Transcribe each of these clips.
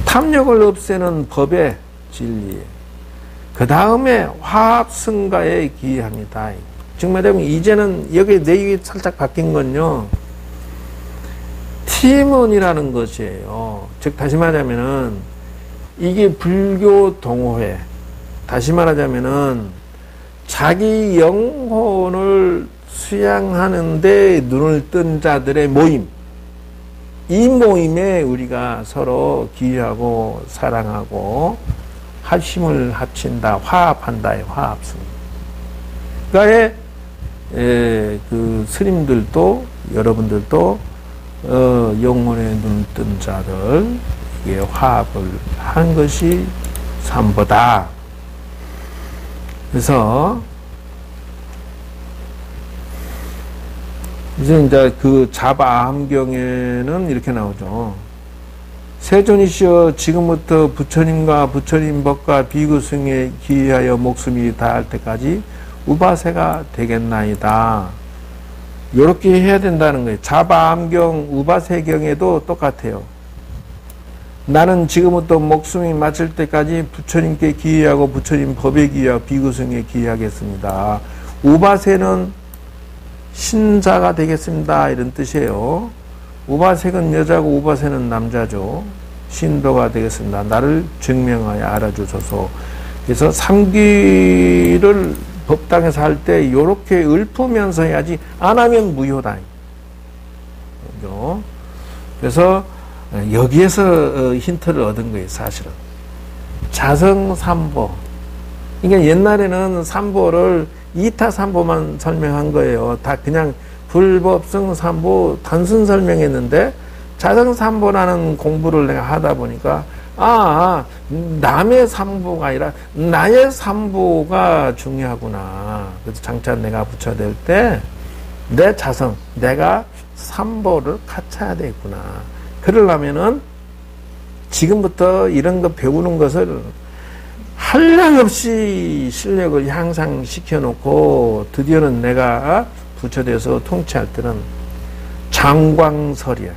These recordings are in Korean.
탐욕을 없애는 법의 진리. 그 다음에 화합승가에 기여합니다. 즉 말하면 이제는 여기 내용이 살짝 바뀐 건요. 팀원이라는 것이에요. 즉 다시 말하자면은 이게 불교 동호회. 다시 말하자면은 자기 영혼을 수양하는데 눈을 뜬 자들의 모임. 이 모임에 우리가 서로 기여하고 사랑하고 힘을 합친다, 화합한다의 화합승. 그러니까 그 스님들도 여러분들도 영혼에 눈 뜬 자들 이게 화합을 한 것이 삼보다. 그래서 이제 그 자바암경에는 이렇게 나오죠. 세존이시여 지금부터 부처님과 부처님 법과 비구승에 기하여 목숨이 다할 때까지 우바세가 되겠나이다. 이렇게 해야 된다는 거예요. 자바암경 우바세경에도 똑같아요. 나는 지금부터 목숨이 마칠 때까지 부처님께 기하고 부처님 법에 기하고 비구승에 기하겠습니다. 우바세는 신자가 되겠습니다. 이런 뜻이에요. 우바색은 여자고 우바세는 남자죠. 신도가 되겠습니다. 나를 증명하여 알아주소서. 그래서 삼기를 법당에서 할 때 이렇게 읊으면서 해야지 안 하면 무효다. 그래서 여기에서 힌트를 얻은 거예요. 사실은. 자성삼보. 그러니까 옛날에는 삼보를 이타삼보만 설명한 거예요. 다 그냥 불법성 삼보 단순 설명했는데 자성삼보라는 공부를 내가 하다 보니까 남의 삼보가 아니라 나의 삼보가 중요하구나. 그래서 장차 내가 부처될 때 내 자성, 내가 삼보를 갖춰야 되겠구나. 그러려면은 지금부터 이런 거 배우는 것을 한량없이 실력을 향상시켜 놓고 드디어는 내가 부처돼서 통치할 때는 장광설이야.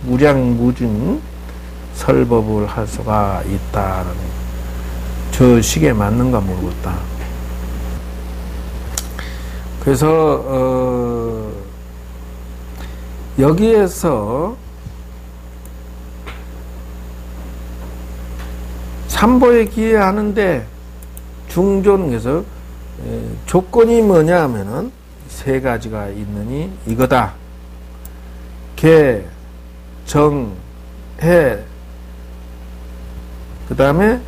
무량무진 설법을 할 수가 있다라는 저 시기에 맞는가 모르겠다. 그래서 여기에서 삼보에 기여하는데 중존에서 조건이 뭐냐 하면은 세 가지가 있느니 이거다. 개, 정, 해, 그 다음에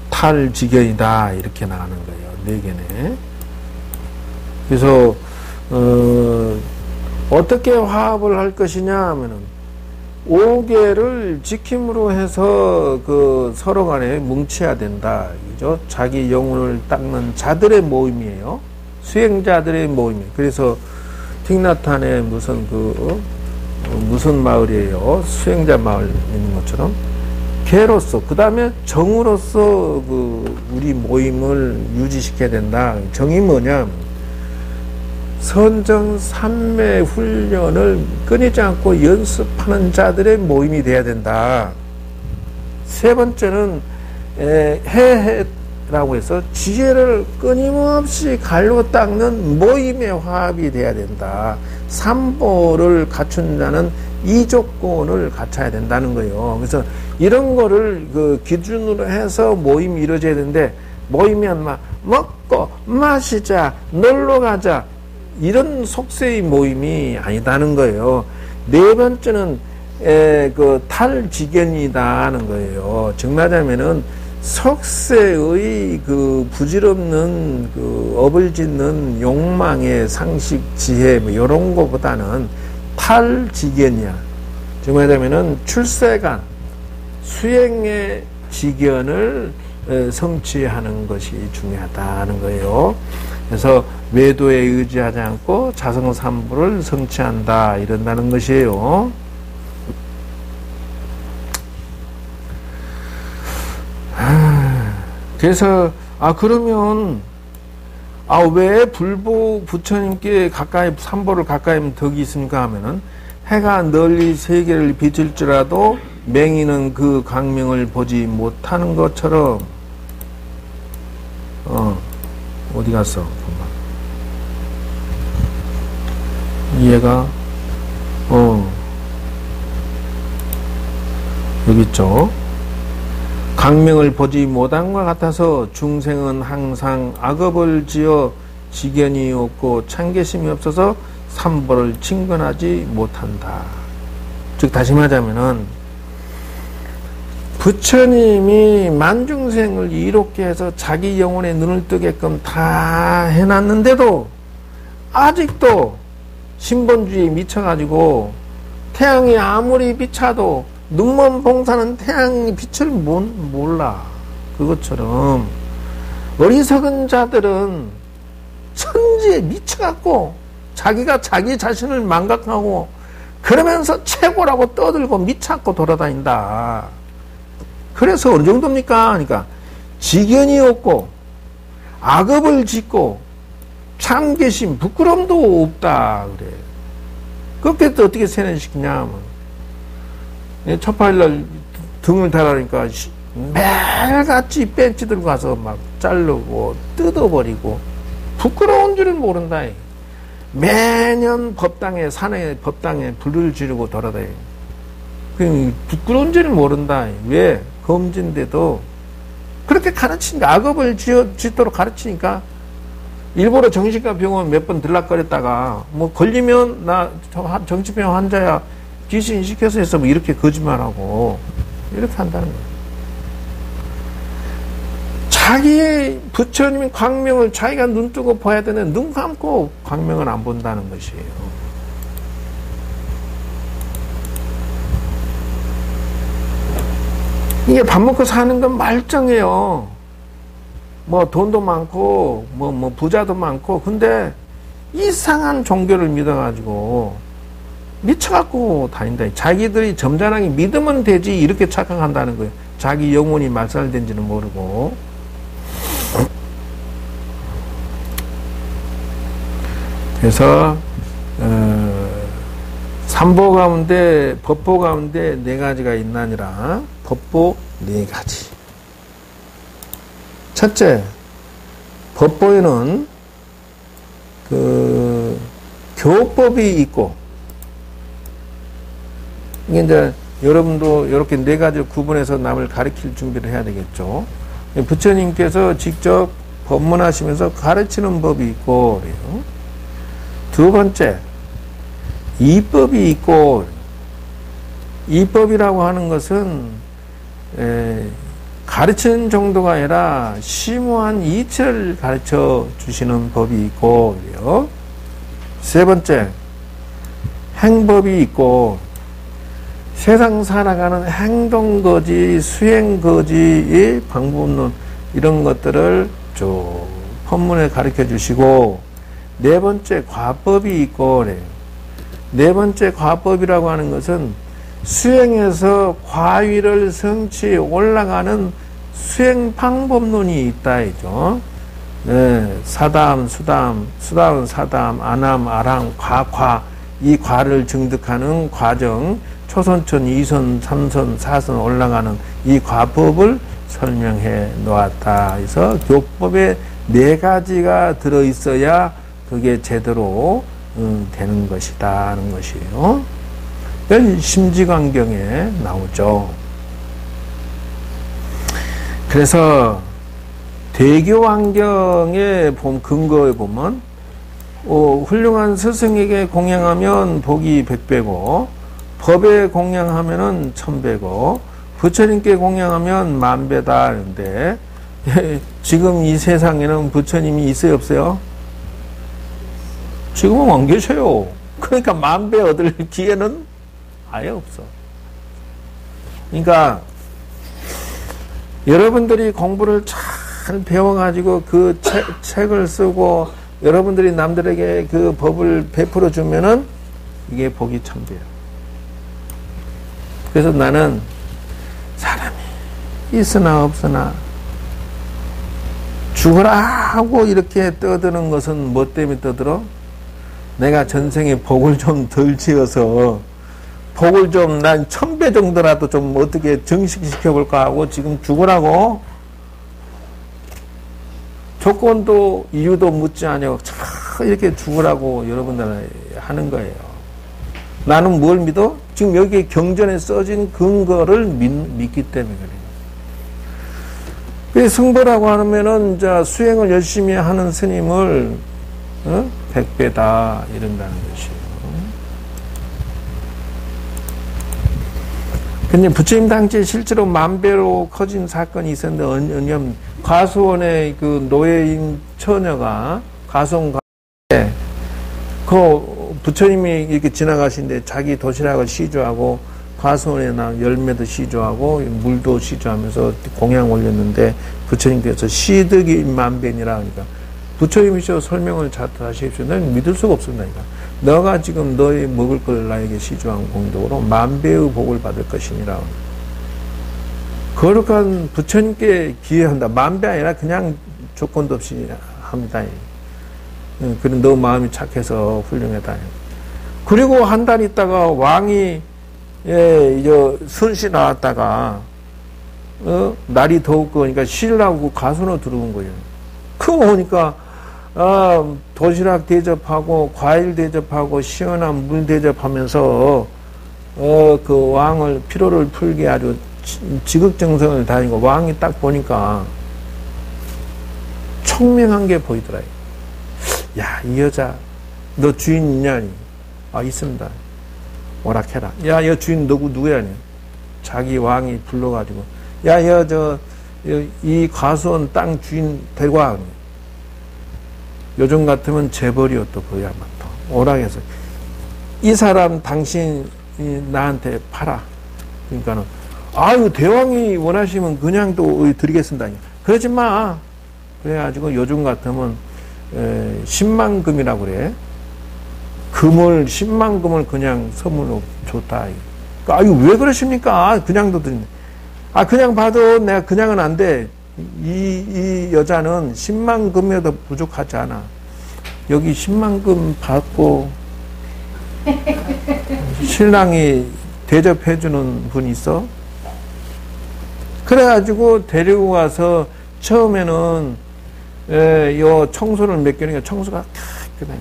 탈지견이다. 이렇게 나가는 거예요. 네 개네. 그래서 어떻게 화합을 할 것이냐 하면은 5개를 지킴으로 해서 그 서로 간에 뭉쳐야 된다. 그죠? 자기 영혼을 닦는 자들의 모임이에요. 수행자들의 모임이에요. 그래서 틱나탄에 무슨 마을이에요? 수행자 마을 있는 것처럼 개로서, 그 다음에 정으로서 우리 모임을 유지시켜야 된다. 정이 뭐냐? 선정삼매 훈련을 끊이지 않고 연습하는 자들의 모임이 돼야 된다. 세 번째는 해라고 해서 지혜를 끊임없이 갈로 닦는 모임의 화합이 돼야 된다. 삼보를 갖춘 자는 이 조건을 갖춰야 된다는 거예요. 그래서 이런 거를 기준으로 해서 모임이 이루어져야 되는데, 모이면 막 먹고 마시자, 놀러 가자, 이런 속세의 모임이 아니다는 거예요. 네 번째는 탈지견이다는 거예요. 즉 말하자면은 속세의 부질없는 업을 짓는 욕망의 상식, 지혜 이런 거보다는 탈지견이야. 즉 말하자면은 출세관, 수행의 지견을 성취하는 것이 중요하다는 거예요. 그래서 외도에 의지하지 않고 자성삼보를 성취한다 이런다는 것이에요. 그래서 그러면 왜 부처님께 가까이 삼보를 가까이 하면 덕이 있습니까 하면은 해가 널리 세계를 비칠지라도 맹인은 그 광명을 보지 못하는 것처럼 어디 갔어? 얘가 여기 있죠. 광명을 보지 못함과 같아서 중생은 항상 악업을 지어 지견이 없고 참개심이 없어서 삼보를 친근하지 못한다. 즉 다시 말하자면은 부처님이 만중생을 이롭게 해서 자기 영혼에 눈을 뜨게끔 다 해놨는데도 아직도 신본주의에 미쳐가지고 태양이 아무리 비쳐도 눈먼 봉사는 태양의 빛을 몰라. 그것처럼 어리석은 자들은 천지에 미쳐갖고 자기가 자기 자신을 망각하고 그러면서 최고라고 떠들고 미쳐갖고 돌아다닌다. 그래서 어느 정도입니까? 그러니까 지견이 없고 악업을 짓고 참개심 부끄럼도 없다 그래. 그렇게 또 어떻게 세뇌시키냐 하면 첫파일날 등을 달아니까 매일같이 벤치 들고 가서 막 자르고 뜯어버리고 부끄러운 줄은 모른다. 매년 법당에 산에 법당에 불을 지르고 돌아다니. 부끄러운 줄은 모른다. 왜? 검진인데도 그렇게 가르치니까 악업을 짓도록 가르치니까 일부러 정신과 병원 몇 번 들락거렸다가 뭐 걸리면 나 정신병 환자야 귀신 시켜서 해서 뭐 이렇게 거짓말하고 이렇게 한다는 거예요. 자기의 부처님의 광명을 자기가 눈 뜨고 봐야 되는 눈 감고 광명을 안 본다는 것이에요. 이게 밥 먹고 사는 건 말정해요. 뭐 돈도 많고 뭐 부자도 많고 근데 이상한 종교를 믿어가지고 미쳐갖고 다닌다. 자기들이 점잖하게 믿으면 되지 이렇게 착각한다는 거예요. 자기 영혼이 말살된지는 모르고. 그래서 삼보 가운데 법보 가운데 네 가지가 있나니라. 법보 네 가지. 첫째, 법보에는 그 교법이 있고, 이게 이제 여러분도 이렇게 네 가지를 구분해서 남을 가르칠 준비를 해야 되겠죠. 부처님께서 직접 법문하시면서 가르치는 법이 있고, 그래요. 두 번째, 이법이 있고, 이법이라고 하는 것은 가르치는 정도가 아니라 심오한 이치를 가르쳐 주시는 법이 있고, 그래요. 세 번째, 행법이 있고, 세상 살아가는 행동거지, 수행거지의 방법론, 이런 것들을 쭉 법문에 가르쳐 주시고, 네 번째, 과법이 있고, 그래요. 네 번째, 과법이라고 하는 것은 수행에서 과위를 성취해 올라가는 수행 방법론이 있다, 이죠. 네, 사담, 수담, 수담, 사담, 아남, 아랑, 과, 이 과를 증득하는 과정, 초선천, 이선, 삼선, 사선 올라가는 이 과법을 설명해 놓았다. 그래서 교법에 네 가지가 들어있어야 그게 제대로 되는 것이다 하는 것이에요. 이건 심지광경에 나오죠. 그래서 대교환경에 근거에 보면 훌륭한 스승에게 공양하면 복이 100배고 법에 공양하면은 1000배고 부처님께 공양하면 10,000배다 하는데 지금 이 세상에는 부처님이 있어요 없어요? 지금은 안 계셔요. 그러니까 10,000배 얻을 기회는 아예 없어. 그러니까 여러분들이 공부를 잘 배워가지고 그 책을 쓰고 여러분들이 남들에게 그 법을 베풀어 주면은 이게 복이 1000배야. 그래서 나는 사람이 있으나 없으나 죽어라 하고 이렇게 떠드는 것은 뭐 때문에 떠들어? 내가 전생에 복을 좀 덜 지어서 복을 좀 난 1000배 정도라도 좀 어떻게 증식시켜 볼까 하고 지금 죽으라고 조건도 이유도 묻지 않고 이렇게 죽으라고 여러분들 하는 거예요. 나는 뭘 믿어? 지금 여기에 경전에 써진 근거를 믿기 때문에 그래요. 승보라고 하면은 이제 수행을 열심히 하는 스님을 100배다 이런다는 것이에요. 근데 부처님 당시에 실제로 10,000배로 커진 사건이 있었는데 왜냐면 과수원의 그 노예인 처녀가 과수원 가에 그 부처님이 이렇게 지나가시는데 자기 도시락을 시주하고 과수원에나 열매도 시주하고 물도 시주하면서 공양 올렸는데 부처님께서 시득이 만변이라 하니까 부처님이셔 설명을 잘 하십시오. 난 믿을 수가 없습니다. 너가 지금 너의 먹을 걸 나에게 시주한 공덕으로 10,000배의 복을 받을 것이니라. 거룩한 부처님께 기회한다. 10,000배 아니라 그냥 조건도 없이 합니다. 그런 너 마음이 착해서 훌륭하다. 그리고 한 달 있다가 왕이 선시 나왔다가 날이 더웠고 그러니까 쉬려고 가수로 들어온 거예요. 그거 오니까 도시락 대접하고 과일 대접하고 시원한 물 대접하면서 그 왕을 피로를 풀게 아주 지극정성을 다니고 왕이 딱 보니까 총명한 게 보이더라. 야, 이 여자 너 주인 있냐니? 아, 있습니다. 오락해라. 야, 이 주인 누구야? 자기 왕이 불러가지고 야, 이 과수원 땅 주인 데리고 와. 요즘 같으면 재벌이었또 그야만 또 오락해서 이 사람 당신 나한테 팔아. 그러니까는 아유 대왕이 원하시면 그냥 또 드리겠습니다. 그러지 마. 그래가지고 요즘 같으면 10만 금이라고 그래. 금을 10만 금을 그냥 선물로 줬다. 아유 왜 그러십니까? 그냥도 드린다. 아 그냥 봐도 내가 그냥은 안 돼. 이 여자는 10만 금에도 부족하지 않아. 여기 10만 금 받고 신랑이 대접해주는 분 있어? 그래가지고 데리고 가서 처음에는 요 청소를 맡기니까 청소가 깨끗해.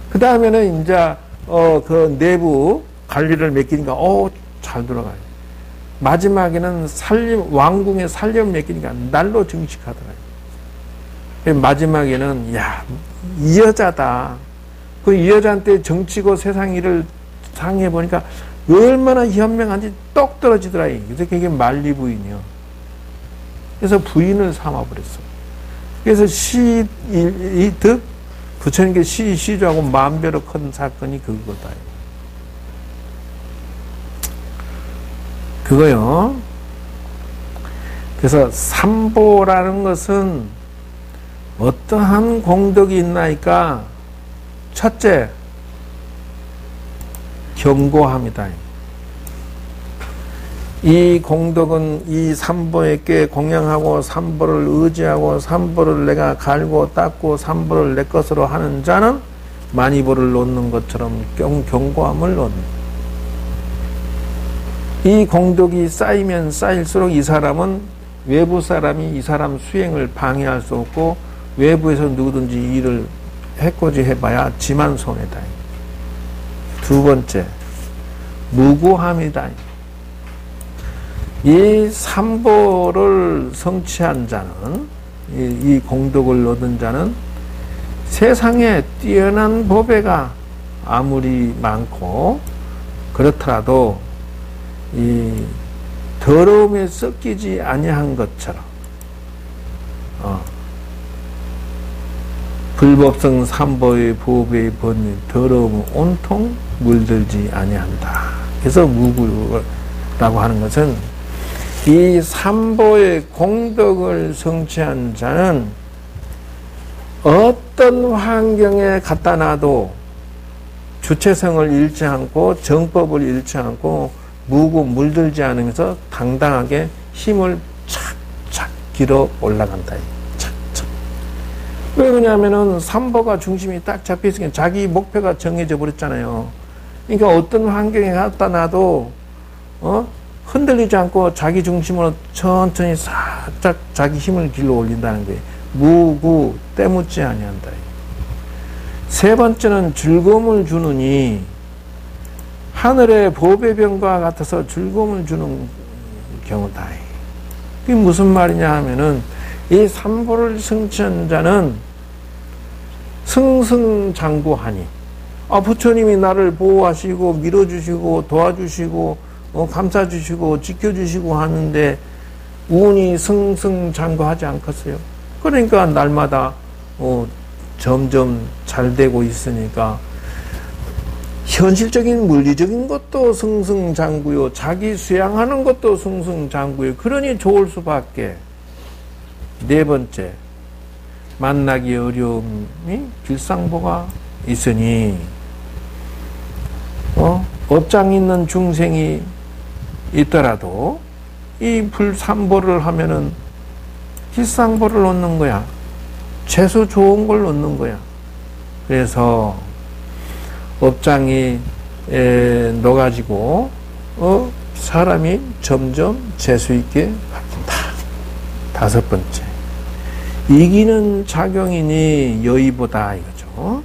그 다음에는 이제 그 내부 관리를 맡기니까 잘 돌아가요. 마지막에는 왕궁의 살림 맡기니까 날로 증식하더라고요. 마지막에는 야, 이 여자다. 그 이 여자한테 정치고 세상 일을 상해 보니까 얼마나 현명한지 똑 떨어지더라고요. 그래서 그게 만리 부인이요. 그래서 부인을 삼아버렸어. 그래서 시득 부처님께 시주하고 10,000배로 큰 사건이 그거다. 그거요. 그래서 삼보라는 것은 어떠한 공덕이 있나이까? 첫째, 견고합니다. 이 공덕은 이 삼보에게 공양하고 삼보를 의지하고 삼보를 내가 갈고 닦고 삼보를 내 것으로 하는 자는 만이보를 놓는 것처럼 견고함을 놓는다. 이 공덕이 쌓이면 쌓일수록 이 사람은 외부 사람이 이 사람 수행을 방해할 수 없고 외부에서 누구든지 일을 해코지 해봐야 지만 손해다. 두 번째, 무고함이다. 이 삼보를 성취한 자는 이 공덕을 얻은 자는 세상에 뛰어난 보배가 아무리 많고 그렇더라도 이 더러움에 섞이지 아니한 것처럼 불법성 삼보의 보배의 번뇌 더러움은 온통 물들지 아니한다. 그래서 무구라고 하는 것은 이 삼보의 공덕을 성취한 자는 어떤 환경에 갖다 놔도 주체성을 잃지 않고 정법을 잃지 않고 무고 물들지 않으면서 당당하게 힘을 착착 길어 올라간다. 착착. 왜 그러냐면은 삼보가 중심이 딱 잡혀 있으니까 자기 목표가 정해져 버렸잖아요. 그러니까 어떤 환경에 갖다 놔도 흔들리지 않고 자기 중심으로 천천히 살짝 자기 힘을 길러 올린다는 거예요. 무구 때묻지 아니한다. 세 번째는 즐거움을 주느니 하늘의 보배병과 같아서 즐거움을 주는 경우다. 그게 무슨 말이냐 하면은 이 삼보를 성취한 자는 승승장구하니 부처님이 나를 보호하시고 밀어주시고 도와주시고 감싸주시고 지켜주시고 하는데 운이 승승장구하지 않겠어요? 그러니까 날마다 점점 잘 되고 있으니까 현실적인 물리적인 것도 승승장구요, 자기 수양하는 것도 승승장구요. 그러니 좋을 수밖에. 네 번째, 만나기 어려움이 길상보가 있으니 업장 있는 중생이 있더라도 이 불삼보를 하면은 길상보를 얻는 거야. 최소 좋은 걸 얻는 거야. 그래서 업장이 녹아지고 사람이 점점 재수 있게 바뀐다. 다섯 번째, 이기는 작용이니 여의보다 이거죠.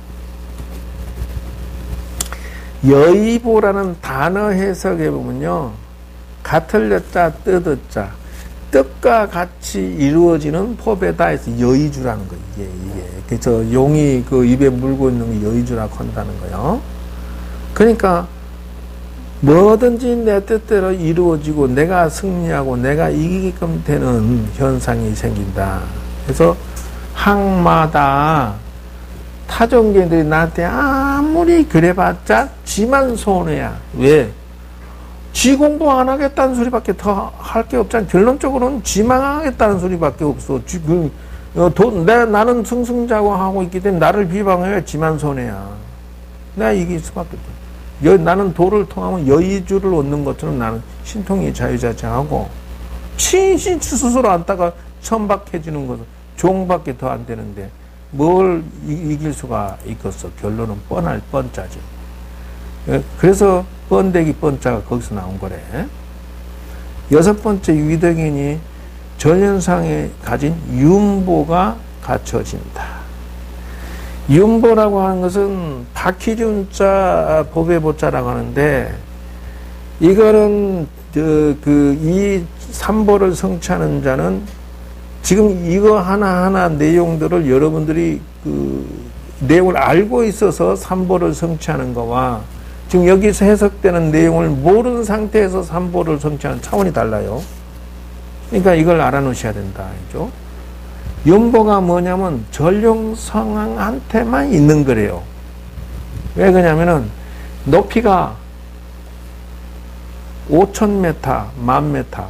여의보라는 단어 해석해 보면요, 같을 여자 뜻자, 뜻과 같이 이루어지는 법에다 해서 여의주라는 거. 이게 그래서 용이 그 입에 물고 있는 게 여의주라고 한다는 거요. 그러니까 뭐든지 내 뜻대로 이루어지고 내가 승리하고 내가 이기게끔 되는 현상이 생긴다. 그래서 항마다 타종견들이 나한테 아무리 그래봤자 지만 손해야. 왜? 지 공부 안 하겠다는 소리밖에 더 할 게 없잖아. 결론적으로는 지망하겠다는 소리밖에 없어. 지금 나는 승승장구하고 있기 때문에 나를 비방해야 지만 손해야. 내가 이길 수밖에 없어. 나는 도를 통하면 여의주를 얻는 것처럼 나는 신통이 자유자재하고 친신 스스로 안다가 천박해지는 것은 종밖에 더 안 되는데 뭘 이길 수가 있겠어. 결론은 뻔할 뻔짜지. 그래서 번데기 뻔자가 거기서 나온 거래. 여섯 번째, 위덕이니 전현상에 가진 윤보가 갖춰진다. 윤보라고 하는 것은 박희준자 법의보자라고 하는데, 이거는 이 삼보를 성취하는 자는 지금 이거 하나하나 내용들을 여러분들이 그 내용을 알고 있어서 삼보를 성취하는 거와 지금 여기서 해석되는 내용을 모르는 상태에서 삼보를 성취하는 차원이 달라요. 그러니까 이걸 알아놓으셔야 된다. 그죠? 윤보가 뭐냐면 전룡성왕한테만 있는 거래요. 왜 그러냐면은 높이가 5,000m, 10,000m.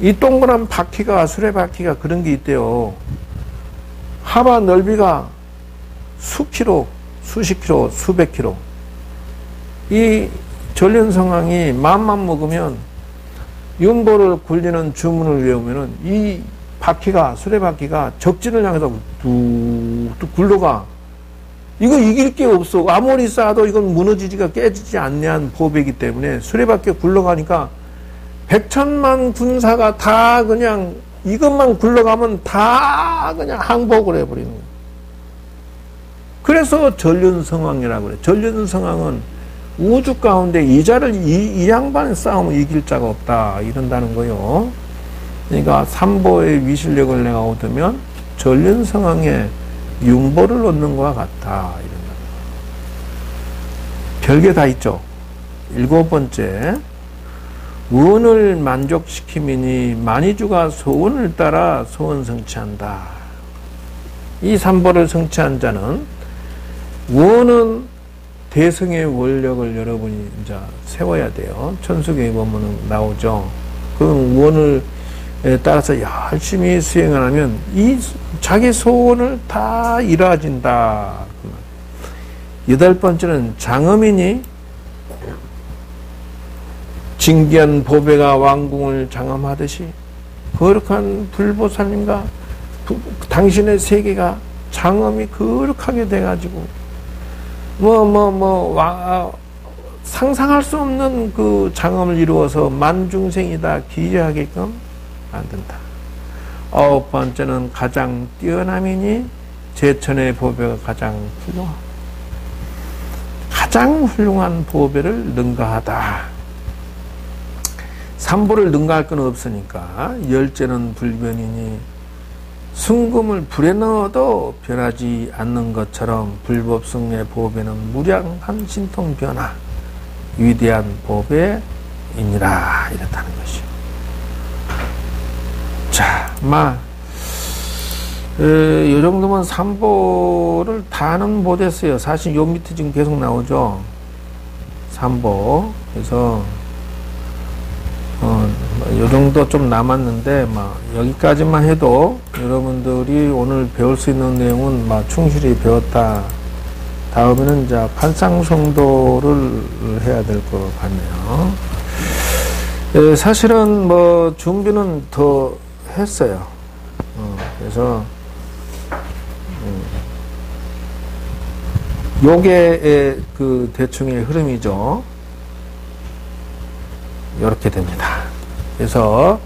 이 동그란 바퀴가, 수레바퀴가 그런 게 있대요. 하바 넓이가 수키로, 수십 킬로, 수백 킬로. 이 전륜성왕이 마음만 먹으면 윤보를 굴리는 주문을 외우면은 이 바퀴가, 수레바퀴가 적진을 향해서 뚝뚝 굴러가. 이거 이길 게 없어. 아무리 쌓아도 이건 무너지지가 깨지지 않는 법이기 때문에 수레바퀴가 굴러가니까 백천만 군사가 다 그냥 이것만 굴러가면 다 그냥 항복을 해버리는 거예요. 그래서 전륜성왕이라고 그래. 전륜성왕은 우주 가운데 이 양반의 싸움을 이길 자가 없다. 이런다는 거요. 그러니까 삼보의 위실력을 내가 얻으면 전륜성왕의 윤보를 얻는 것과 같다. 이런다. 별게 다 있죠. 일곱 번째, 원을 만족시키미니 만이주가 소원을 따라 소원 성취한다. 이 삼보를 성취한 자는 원은 대승의 원력을 여러분이 이제 세워야 돼요. 천수경에 보면 나오죠. 그 원을 따라서 열심히 수행을 하면 이 자기 소원을 다 이루어진다. 여덟 번째는 장엄이니 진기한 보배가 왕궁을 장엄하듯이 거룩한 불보살님과 당신의 세계가 장엄이 거룩하게 돼가지고 상상할 수 없는 그 장엄을 이루어서 만중생이다 기여하게끔 만든다. 9번째는 가장 뛰어남이니 제천의 보배가 가장 훌륭하다. 가장 훌륭한 보배를 능가하다. 삼보를 능가할 건 없으니까 열째는 불변이니 순금을 불에 넣어도 변하지 않는 것처럼 불법승의 보배는 무량한 신통변화 위대한 보배이니라 이렇다는 것이요. 자, 이 정도면 삼보를 다는 못했어요. 사실 요 밑에 지금 계속 나오죠. 삼보. 그래서 요 정도 좀 남았는데 여기까지만 해도 여러분들이 오늘 배울 수 있는 내용은 충실히 배웠다. 다음에는 이제 판상성도를 해야 될 것 같네요. 사실은 준비는 더 했어요. 그래서 요게 그 대충의 흐름이죠. 이렇게 됩니다. 그래서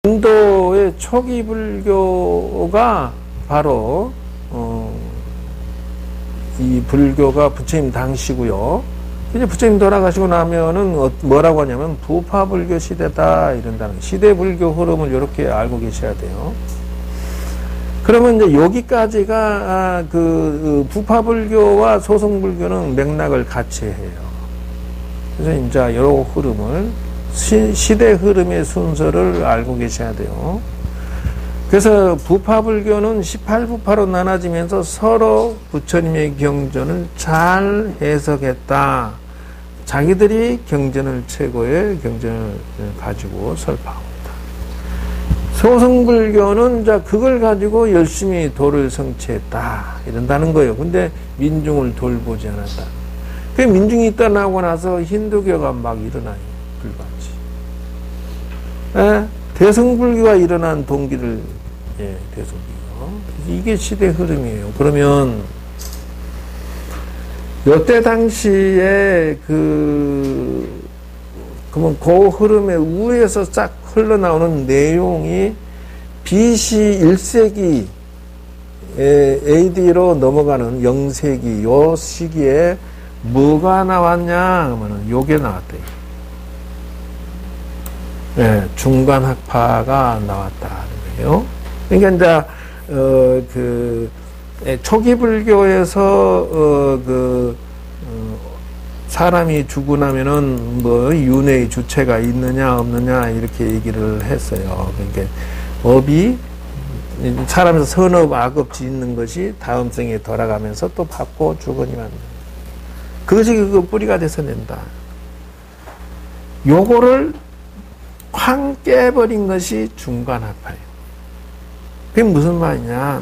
인도의 초기 불교가 바로 이 불교가 부처님 당시고요. 이제 부처님 돌아가시고 나면은 뭐라고 하냐면 부파불교 시대다 이런다는 시대 불교 흐름을 이렇게 알고 계셔야 돼요. 그러면 이제 여기까지가 그 부파불교와 소승불교는 맥락을 같이 해요. 그래서 이제 요 흐름을 시대 흐름의 순서를 알고 계셔야 돼요. 그래서 부파불교는 18부파로 나눠지면서 서로 부처님의 경전을 잘 해석했다. 자기들이 경전을 최고의 경전을 가지고 설파합니다. 소승불교는 이제 그걸 가지고 열심히 도를 성취했다. 이런다는 거예요. 근데 민중을 돌보지 않았다. 그 민중이 떠나고 나서 힌두교가 막 일어나요. 불같이. 대승불교가 일어난 동기를 대승불교. 이게 시대 흐름이에요. 그러면 요때 당시에 그러면 그 흐름의 위에서 쫙 흘러나오는 내용이 BC 1세기 AD로 넘어가는 0세기 요 시기에 뭐가 나왔냐 하면은 요게 나왔대. 중간학파가 나왔다는 거예요. 그러니까 이제 초기 불교에서 사람이 죽고 나면은 윤회의 주체가 있느냐 없느냐 이렇게 얘기를 했어요. 그러니까 업이 사람에서 선업 악업 짓는 것이 다음 생에 돌아가면서 또 받고 죽으니만 그것이 그 뿌리가 돼서 낸다. 요거를 쾅 깨버린 것이 중간학파예요. 그게 무슨 말이냐?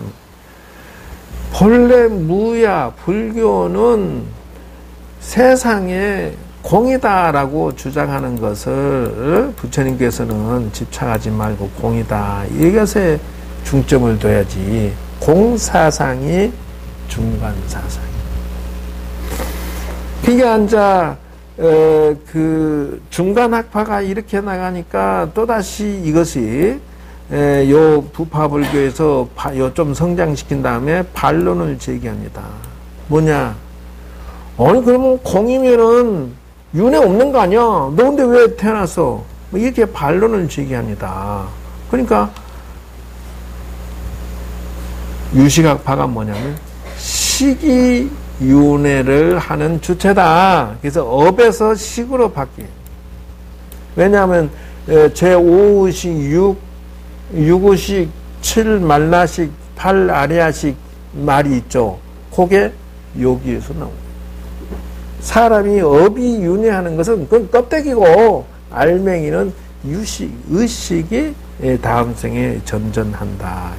본래 무야 불교는 세상에 공이다라고 주장하는 것을 부처님께서는 집착하지 말고 공이다. 이것에 중점을 둬야지. 공사상이 중간사상. 그러니까 이제 그 중간학파가 이렇게 나가니까 또다시 이것이 요 부파불교에서 요 좀 성장시킨 다음에 반론을 제기합니다. 뭐냐? 아니 그러면 공이면은 윤회 없는 거 아니야? 너 근데 왜 태어났어? 이렇게 반론을 제기합니다. 그러니까 유식학파가 뭐냐면 시기윤회를 하는 주체다. 그래서 업에서 식으로 바뀌어요. 왜냐하면 제5의식 6의식 7 말라식 8 아리아식 말이 있죠. 그게 여기에서 나옵니다. 사람이 업이 윤회하는 것은 그건 껍데기고 알맹이는 유식, 의식이 다음 생에 전전한다.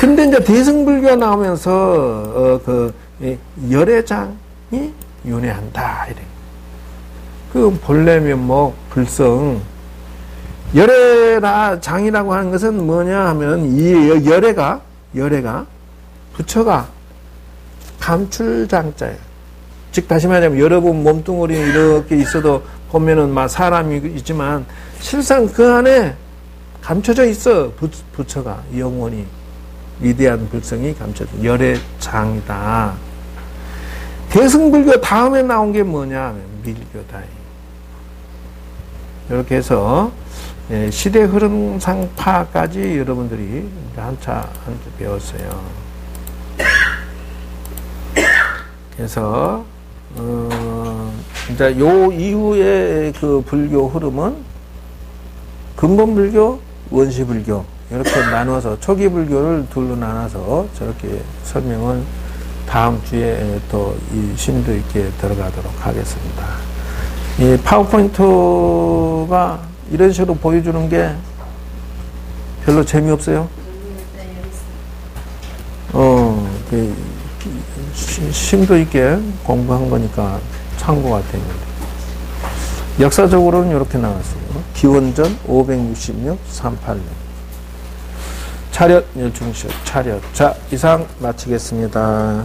근데 이제 대승불교가 나오면서 열애장이 윤회한다. 이래. 그 본래 면목 불성 열애장이라고 하는 것은 뭐냐 하면 이 열애가 부처가 감출장자예요. 즉 다시 말하자면 여러분 몸뚱어리 이렇게 있어도 보면은 막 사람이 있지만 실상 그 안에 감춰져 있어. 부처가 영원히 위대한 불성이 감춰져 열애장이다. 대승불교 다음에 나온 게 뭐냐 하면 밀교다. 이렇게 해서 시대 흐름상 파까지 여러분들이 한차 배웠어요. 그래서 이제 요 이후에 그 불교 흐름은 근본불교, 원시불교 이렇게 나눠서 초기 불교를 둘로 나눠서 저렇게 설명을 다음 주에 또 이 심도 있게 들어가도록 하겠습니다. 이 파워포인트가 이런 식으로 보여주는 게 별로 재미없어요? 심도 있게 공부한 거니까 참고가 됩니다. 역사적으로는 이렇게 나왔어요. 기원전 566, 386. 차렷, 열중시업, 차렷. 자, 이상 마치겠습니다.